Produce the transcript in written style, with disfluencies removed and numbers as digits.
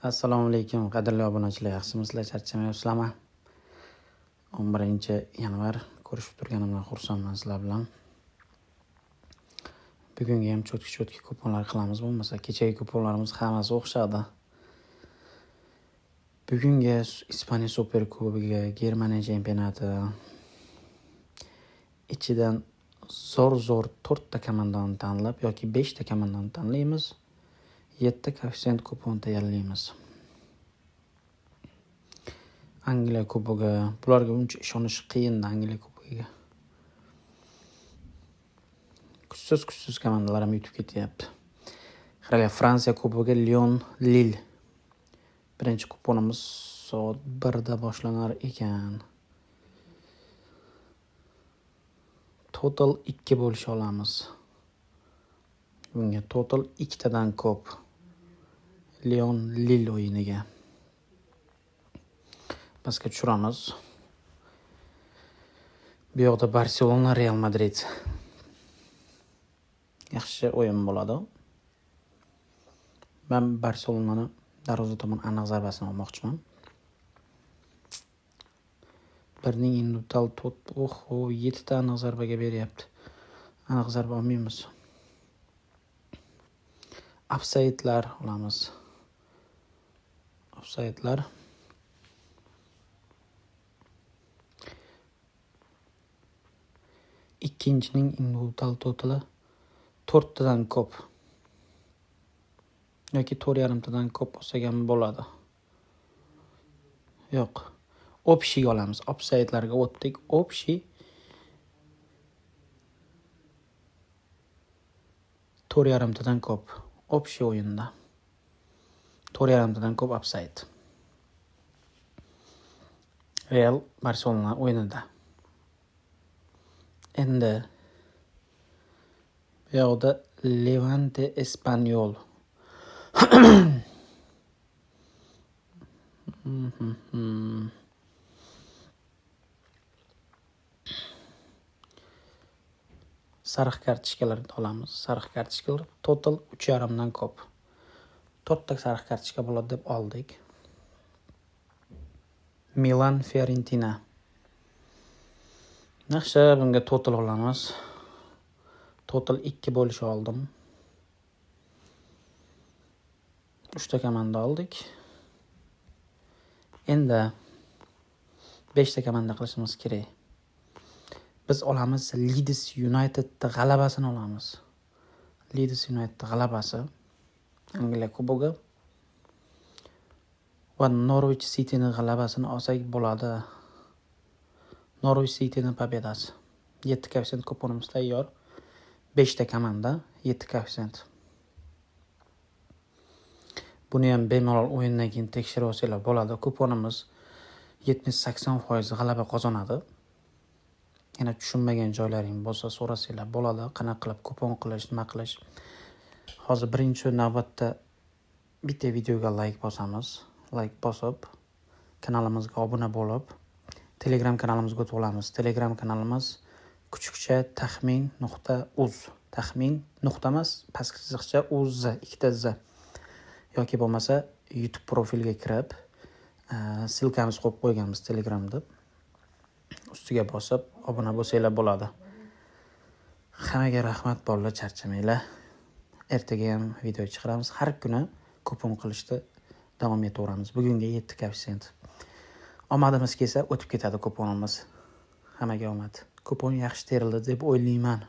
Assalomu alaykum, qadrli obunachilar, yaxshimisizlar, charchamayapsizlarmi? 11-yanvar ko'rishib turganimdan xursandman sizlar bilan. Bugungi ham cho'tki kuponlar qilamiz, bo'lmasa kechagi kuponlarimiz hammasi o'xshadi. Bugungi Ispaniya Super Kubogiga, Germaniya chempionati ichidan zo'r 4 ta komandani tanlab yoki 5 ta komandani tanlaymiz. 7 koeffitsient kupon tayyorlaymiz. Angliya Kubogi, bularga uncha ishonish qiyin Angliya Kubogiga. Kuchsiz komandalar ham yutib ketyapti. Qarang, Fransiya Kubogi Lyon Lille. Birinchi kuponimiz soat 1 da boshlanar ekan. Total 2 bo'lish olamiz. Bunga total 2 tadan ko'p. Lyon Lille o'yiniga. Bizga tushiramiz. Bu yoqda Barselona Real Madrid. Yaxshi o'yin bo'ladi. Men Barselonani darvoza tomon aniq zarbasini olmoqchiman. Birning individual to'p, 7 ta aniq zarbaga beryapti. Aniq zarba olmaymiz. Offside'lar olamiz. Offside'lar ikkinchining individual totali 4 tadan ko'p. Yoki 4,5 tadan ko'p bo'lsa ham bo'ladi. Yo'q. Общий olamiz. Offside'larga o'tdik. Общий 4,5 tadan ko'p. Общий o'yinda 4,5 tadan ko'p offside. Real Barselona o'yinida. Endi bu yoqda Levante Espanyol. Sariq kartochkalarni olamiz. Sariq kartochkalar total 3,5 dan ko'p. 4 ta sariq kartochka bo'ladi deb oldik. Milan Fiorentina. Yaxshi, bunga total olamiz. Total 2 bo'lish oldim. 3 ta komanda oldik. Endi 5 ta komanda qilishimiz kerak. Biz olamiz Leeds United g'alabasini olamiz. Leeds United g'alabasi Angliya Kubogi va Norwich City ning g'alabasini olsak bo'ladi. Norwich City ning pobedasi. 7 koeffitsient kuponimiz tayyor. 5 ta komanda, 7 koeffitsient. Buni ham bemalol o'yindan keyin tekshirib olsanglar bo'ladi. Kuponimiz 70-80% g'alaba qozonadi. Yana tushunmagan joylaring bo'lsa so'rasanglar bo'ladi. Qanaqa qilib kupon qilish, nima qilish. Hozir birinchi navbatda bitta videoga like bosamiz. Like bosib, kanalimizga obuna bo'lib, Telegram kanalimizga o'tib olamiz. Telegram kanalimiz kuchukcha taxmin.uz. Taxmin nuqta emas, pastki chiziqcha uz, 2 ta z. Yoki bo'lmasa YouTube profiliga kirib, silkamiz qo'yib qo'yganmiz Telegramda. Ustiga bosib obuna bo'lsanglar bo'ladi. Hammaga rahmat, bolalar, charchamanglar. Ertaga ham video chiqaramiz. Har kuni kupon qilishda davom etaveramiz. Bugunga 7 koeffitsient. Omadimiz kelsa o'tib ketadi kuponimiz. Hammaga omad. Kupon yaxshi terildi deb o'ylayman.